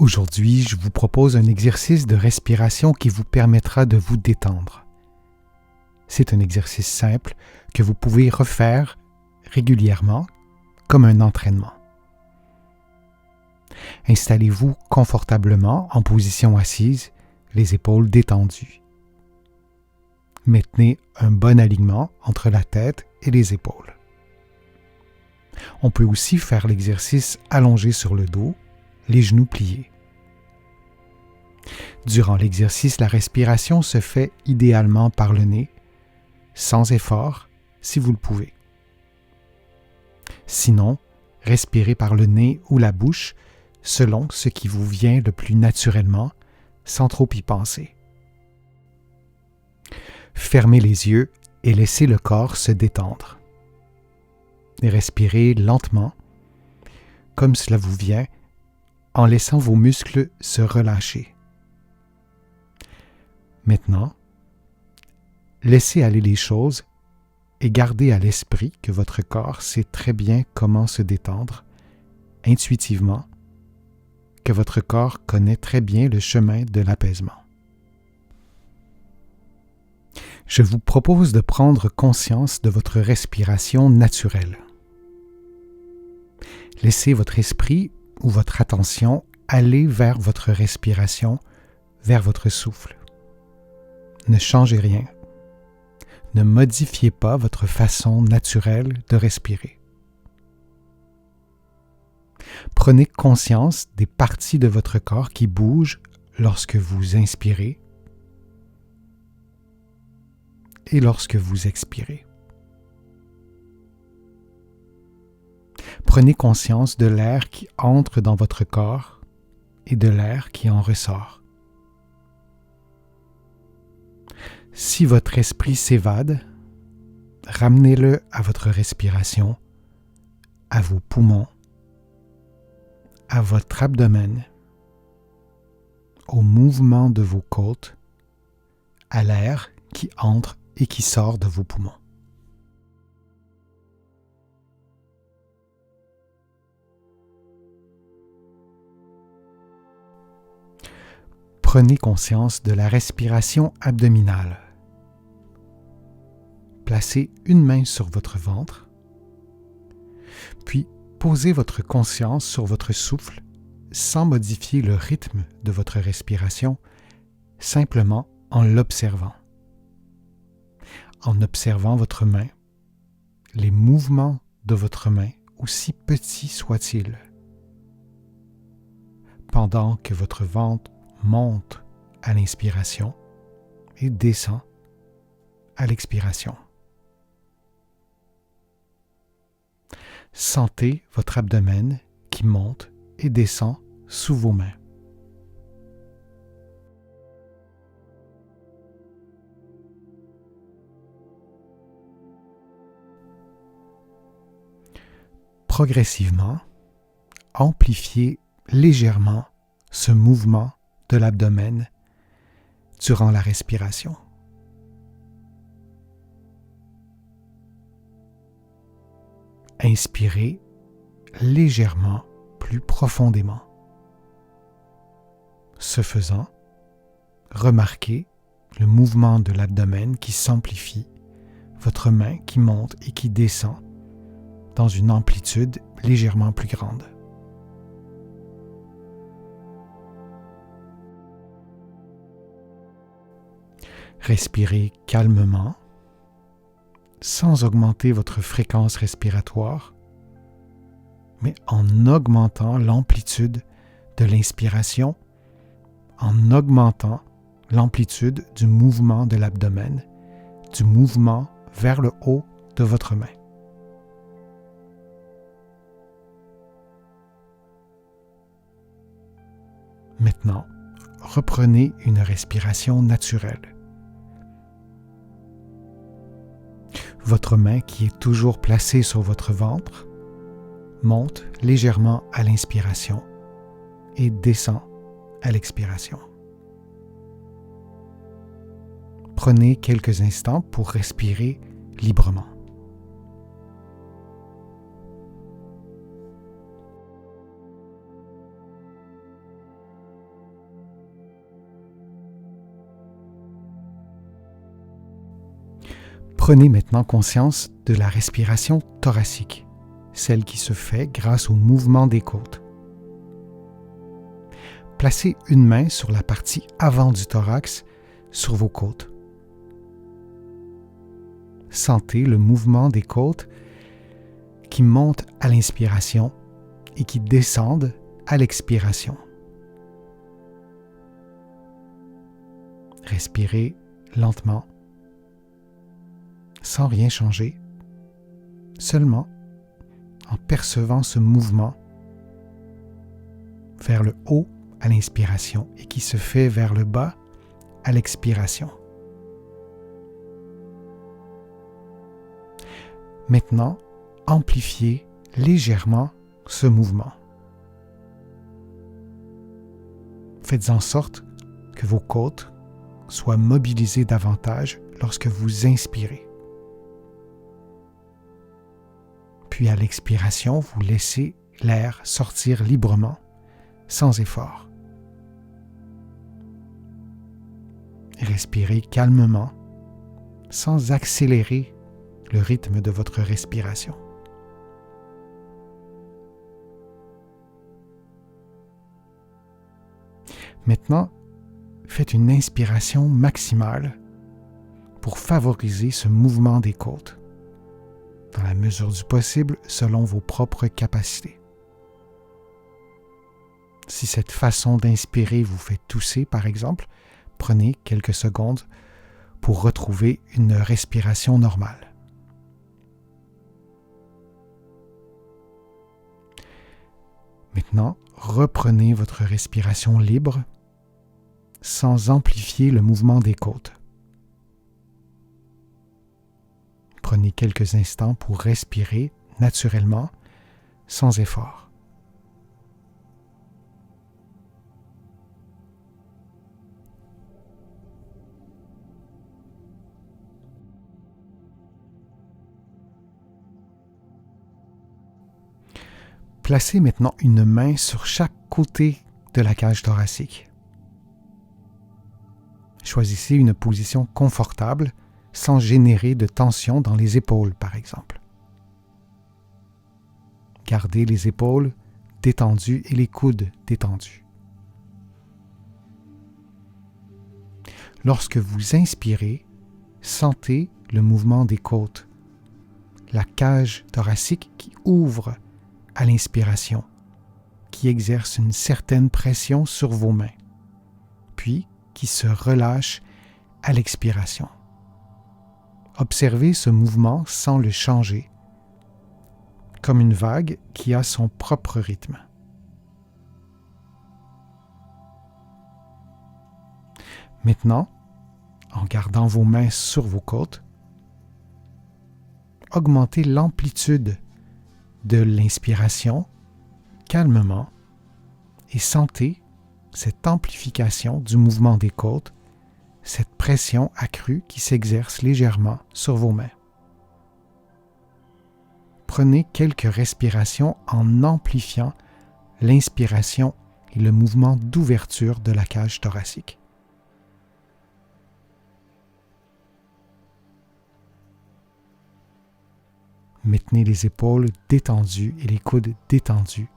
Aujourd'hui, je vous propose un exercice de respiration qui vous permettra de vous détendre. C'est un exercice simple que vous pouvez refaire régulièrement comme un entraînement. Installez-vous confortablement en position assise, les épaules détendues. Maintenez un bon alignement entre la tête et les épaules. On peut aussi faire l'exercice allongé sur le dos, les genoux pliés. Durant l'exercice, la respiration se fait idéalement par le nez, sans effort, si vous le pouvez. Sinon, respirez par le nez ou la bouche, selon ce qui vous vient le plus naturellement, sans trop y penser. Fermez les yeux et laissez le corps se détendre. Et respirez lentement, comme cela vous vient, en laissant vos muscles se relâcher. Maintenant, laissez aller les choses et gardez à l'esprit que votre corps sait très bien comment se détendre, intuitivement, que votre corps connaît très bien le chemin de l'apaisement. Je vous propose de prendre conscience de votre respiration naturelle. Laissez votre esprit ou votre attention aller vers votre respiration, vers votre souffle. Ne changez rien. Ne modifiez pas votre façon naturelle de respirer. Prenez conscience des parties de votre corps qui bougent lorsque vous inspirez et lorsque vous expirez. Prenez conscience de l'air qui entre dans votre corps et de l'air qui en ressort. Si votre esprit s'évade, ramenez-le à votre respiration, à vos poumons, à votre abdomen, au mouvement de vos côtes, à l'air qui entre et qui sort de vos poumons. Prenez conscience de la respiration abdominale. Placez une main sur votre ventre, puis posez votre conscience sur votre souffle sans modifier le rythme de votre respiration, simplement en l'observant. En observant votre main, les mouvements de votre main, aussi petits soient-ils, pendant que votre ventre monte à l'inspiration et descend à l'expiration. Sentez votre abdomen qui monte et descend sous vos mains. Progressivement, amplifiez légèrement ce mouvement de l'abdomen durant la respiration. Inspirez légèrement plus profondément. Ce faisant, remarquez le mouvement de l'abdomen qui s'amplifie, votre main qui monte et qui descend dans une amplitude légèrement plus grande. Respirez calmement, sans augmenter votre fréquence respiratoire, mais en augmentant l'amplitude de l'inspiration, en augmentant l'amplitude du mouvement de l'abdomen, du mouvement vers le haut de votre main. Maintenant, reprenez une respiration naturelle. Votre main qui est toujours placée sur votre ventre monte légèrement à l'inspiration et descend à l'expiration. Prenez quelques instants pour respirer librement. Prenez maintenant conscience de la respiration thoracique, celle qui se fait grâce au mouvement des côtes. Placez une main sur la partie avant du thorax, sur vos côtes. Sentez le mouvement des côtes qui montent à l'inspiration et qui descendent à l'expiration. Respirez lentement, sans rien changer, seulement en percevant ce mouvement vers le haut à l'inspiration et qui se fait vers le bas à l'expiration. Maintenant, amplifiez légèrement ce mouvement. Faites en sorte que vos côtes soient mobilisées davantage lorsque vous inspirez. Puis à l'expiration, vous laissez l'air sortir librement, sans effort. Respirez calmement, sans accélérer le rythme de votre respiration. Maintenant, faites une inspiration maximale pour favoriser ce mouvement des côtes, dans la mesure du possible selon vos propres capacités. Si cette façon d'inspirer vous fait tousser, par exemple, prenez quelques secondes pour retrouver une respiration normale. Maintenant, reprenez votre respiration libre sans amplifier le mouvement des côtes. Prenez quelques instants pour respirer naturellement, sans effort. Placez maintenant une main sur chaque côté de la cage thoracique. Choisissez une position confortable sans générer de tension dans les épaules, par exemple. Gardez les épaules détendues et les coudes détendus. Lorsque vous inspirez, sentez le mouvement des côtes, la cage thoracique qui ouvre à l'inspiration, qui exerce une certaine pression sur vos mains, puis qui se relâche à l'expiration. Observez ce mouvement sans le changer, comme une vague qui a son propre rythme. Maintenant, en gardant vos mains sur vos côtes, augmentez l'amplitude de l'inspiration calmement et sentez cette amplification du mouvement des côtes, cette pression accrue qui s'exerce légèrement sur vos mains. Prenez quelques respirations en amplifiant l'inspiration et le mouvement d'ouverture de la cage thoracique. Maintenez les épaules détendues et les coudes détendus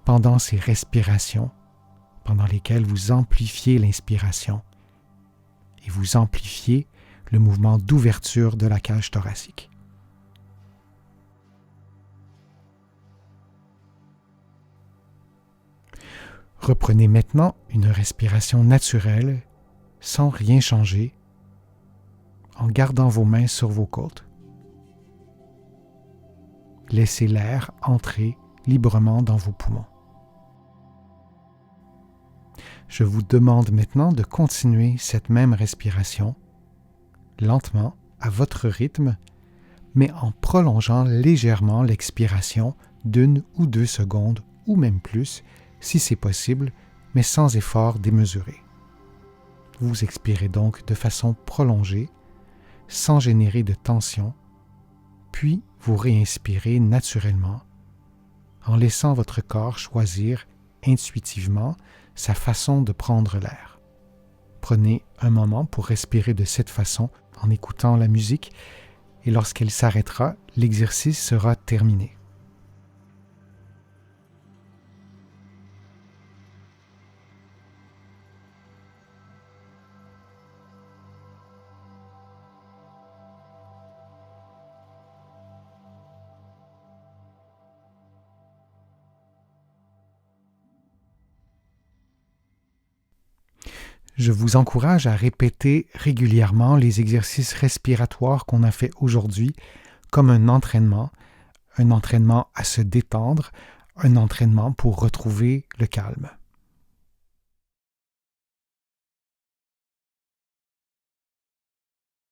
pendant ces respirations pendant lesquelles vous amplifiez l'inspiration et vous amplifiez le mouvement d'ouverture de la cage thoracique. Reprenez maintenant une respiration naturelle sans rien changer en gardant vos mains sur vos côtes. Laissez l'air entrer librement dans vos poumons. Je vous demande maintenant de continuer cette même respiration, lentement, à votre rythme, mais en prolongeant légèrement l'expiration d'1 ou 2 secondes, ou même plus, si c'est possible, mais sans effort démesuré. Vous expirez donc de façon prolongée, sans générer de tension, puis vous réinspirez naturellement, en laissant votre corps choisir intuitivement sa façon de prendre l'air. Prenez un moment pour respirer de cette façon en écoutant la musique et lorsqu'elle s'arrêtera, l'exercice sera terminé. Je vous encourage à répéter régulièrement les exercices respiratoires qu'on a fait aujourd'hui comme un entraînement à se détendre, un entraînement pour retrouver le calme.